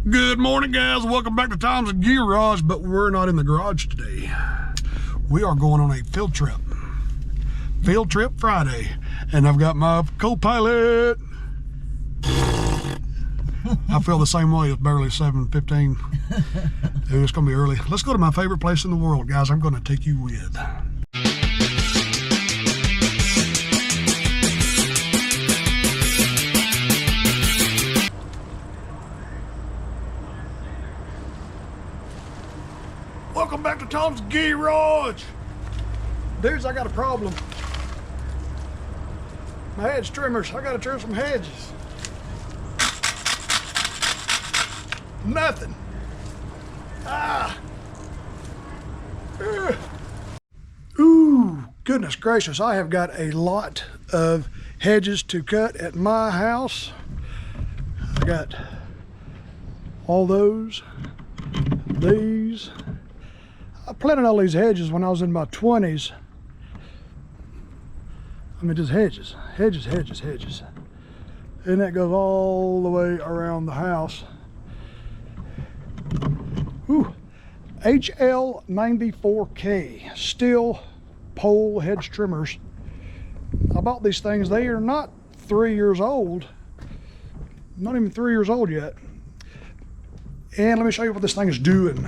Good morning, guys. Welcome back to Tom's Garage, but we're not in the garage today. We are going on a field trip. Field trip Friday, and I've got my co-pilot. I feel the same way. It's barely 7:15. It's gonna be early. Let's go to my favorite place in the world, guys. I'm gonna take you with. Welcome back to Tom's Garage. Dudes, I got a problem. My hedge trimmers, I gotta trim some hedges. Nothing. Ooh, goodness gracious. I have got a lot of hedges to cut at my house. I got all those, these. I planted all these hedges when I was in my 20s. I mean, just hedges, hedges, hedges, hedges. And that goes all the way around the house. Ooh, HL94K, Stihl pole hedge trimmers. I bought these things. They are not 3 years old. Not even 3 years old yet. And let me show you what this thing is doing.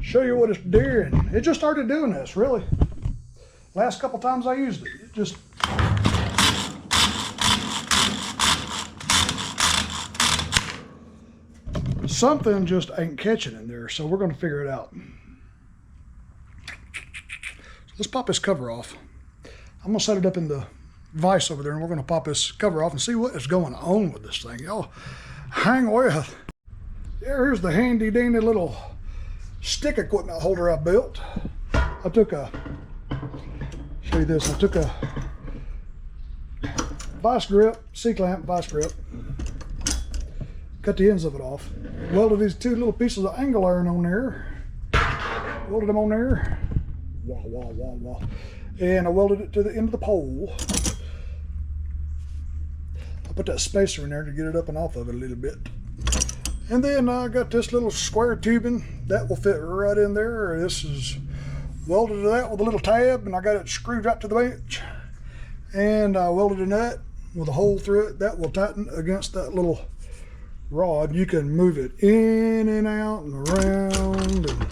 Show you what it's doing. It just started doing this, really. Last couple times I used it, it just something just ain't catching in there, so we're going to figure it out. Let's pop this cover off. I'm going to set it up in the vise over there, and we're going to pop this cover off and see what is going on with this thing. Y'all hang with. Here's the handy dandy little stick equipment holder I built. I took a, show you this, I took a vice grip, C-clamp vice grip, cut the ends of it off, welded these two little pieces of angle iron on there, welded them on there, wah, wah, wah, wah, and I welded it to the end of the pole. I put that spacer in there to get it up and off of it a little bit. And then I got this little square tubing that will fit right in there. This is welded to that with a little tab, and I got it screwed right to the bench. And I welded a nut with a hole through it that will tighten against that little rod. You can move it in and out and around and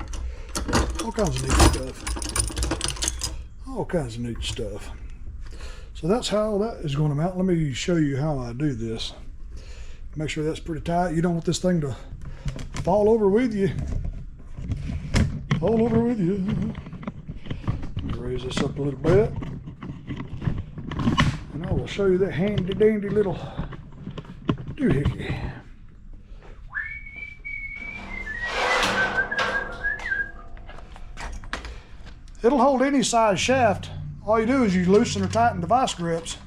all kinds of neat stuff. All kinds of neat stuff. So that's how that is going to mount. Let me show you how I do this. Make sure that's pretty tight. You don't want this thing to fall over with you. Fall over with you. Let me raise this up a little bit. And I will show you that handy dandy little doohickey. It'll hold any size shaft. All you do is you loosen or tighten the vice grips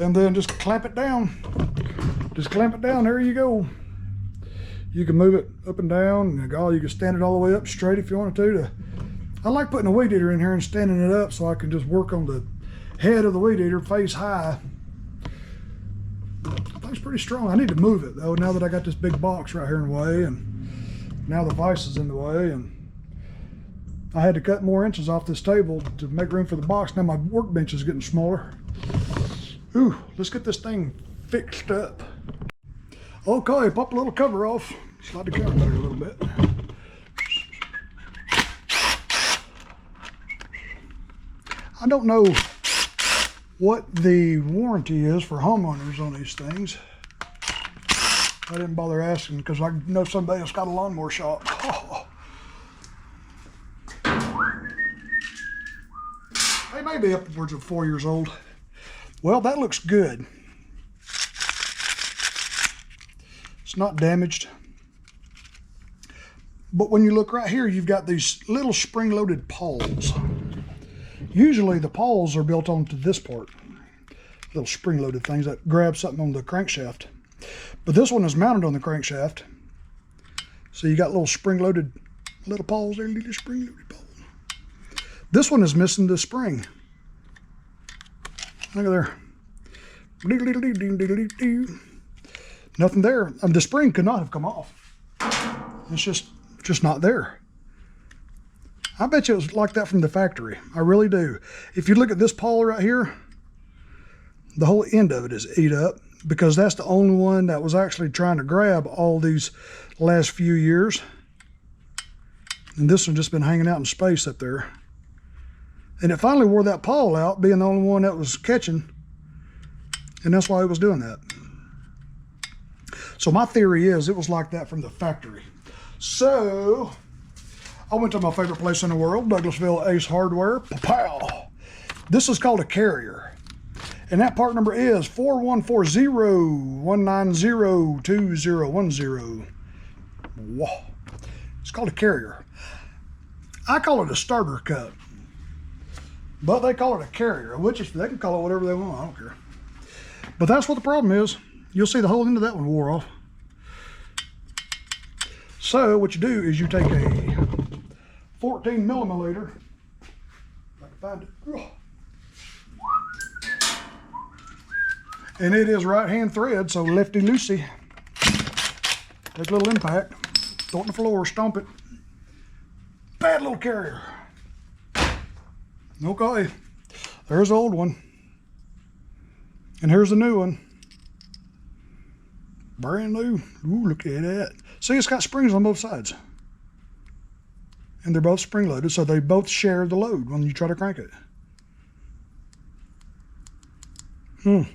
and then just clamp it down. Just clamp it down, there you go. You can move it up and down, and you can stand it all the way up straight if you wanted to. I like putting a weed eater in here and standing it up so I can just work on the head of the weed eater face high. I think it's pretty strong. I need to move it though, now that I got this big box right here in the way, and now the vise is in the way, and I had to cut more inches off this table to make room for the box. Now my workbench is getting smaller. Ooh, let's get this thing fixed up. Okay, pop a little cover off. Slide the cover there a little bit. I don't know what the warranty is for homeowners on these things. I didn't bother asking because I know somebody else got a lawnmower shop. Oh. They may be upwards of 4 years old. Well, that looks good. Not damaged, but when you look right here, you've got these little spring-loaded pawls. Usually the pawls are built onto this part, little spring-loaded things that grab something on the crankshaft, but this one is mounted on the crankshaft, so you got little spring-loaded little pawls there, little spring-loaded pawls. This one is missing the spring. Look at there. Nothing there. The spring could not have come off. It's just not there. I bet you it was like that from the factory. I really do. If you look at this pawl right here, the whole end of it is eat up, because that's the only one that was actually trying to grab all these last few years. And this one just been hanging out in space up there. And it finally wore that pawl out, being the only one that was catching. And that's why it was doing that. So my theory is it was like that from the factory. So I went to my favorite place in the world, Douglasville Ace Hardware. Pow! This is called a carrier. And that part number is 4140-190-2010. Whoa. It's called a carrier. I call it a starter cup, but they call it a carrier, which is, they can call it whatever they want, I don't care. But that's what the problem is. You'll see the whole end of that one wore off. So what you do is you take a 14 millimeter, if I can find it, and it is right hand thread, so lefty loosey. Take a little impact, throw it on the floor, stomp it. Bad little carrier. Okay, there's the old one. And here's the new one. Brand new. Ooh, look at that. See, it's got springs on both sides. And they're both spring loaded, so they both share the load when you try to crank it.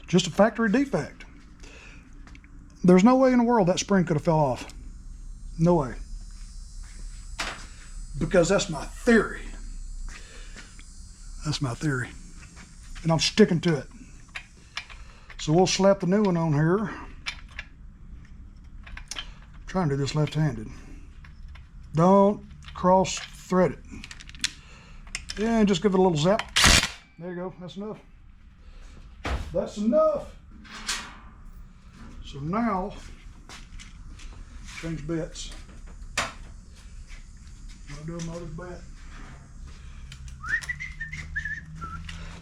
Just a factory defect. There's no way in the world that spring could have fell off. No way. Because that's my theory. That's my theory. And I'm sticking to it. So we'll slap the new one on here. I'm trying to do this left-handed. Don't cross thread it. And just give it a little zap. There you go, that's enough. That's enough. So now, change bets. I'll do another bet.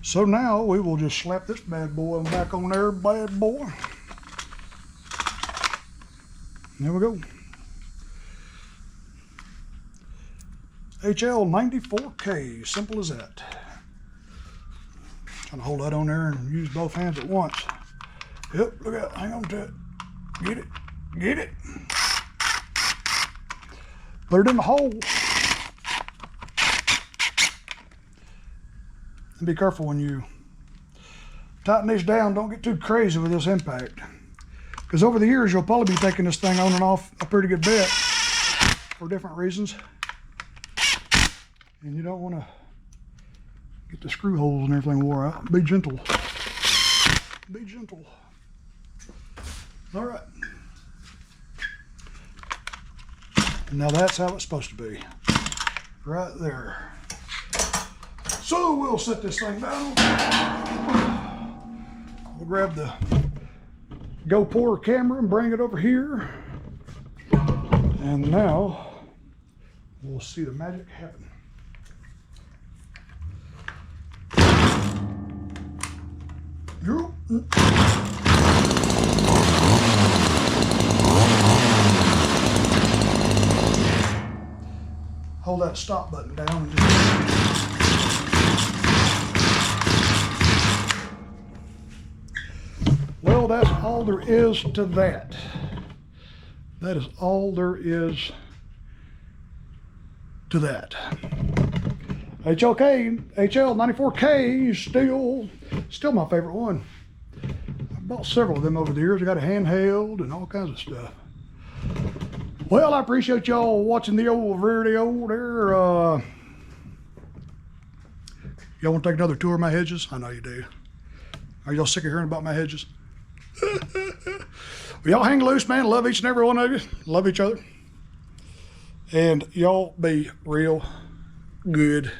So now we will just slap this bad boy back on there, bad boy. There we go. HL94K, simple as that. Trying to hold that on there and use both hands at once. Yep, look at that, hang on to it. Get it, get it. Put it in the hole. And be careful when you tighten these down, don't get too crazy with this impact. Because over the years, you'll probably be taking this thing on and off a pretty good bit for different reasons. And you don't want to get the screw holes and everything wore out. Be gentle. Be gentle. All right. Now that's how it's supposed to be. Right there. So we'll set this thing down. We'll grab the GoPro camera and bring it over here. And now we'll see the magic happen. Hold that stop button down and just... Well, that's all there is to that. That is all there is to that. HL94K is still my favorite one. I bought several of them over the years. I got a handheld and all kinds of stuff. Well, I appreciate y'all watching the old video there. Y'all want to take another tour of my hedges? I know you do. Are y'all sick of hearing about my hedges? Well, y'all hang loose, man. Love each and every one of you. Love each other. And y'all be real good.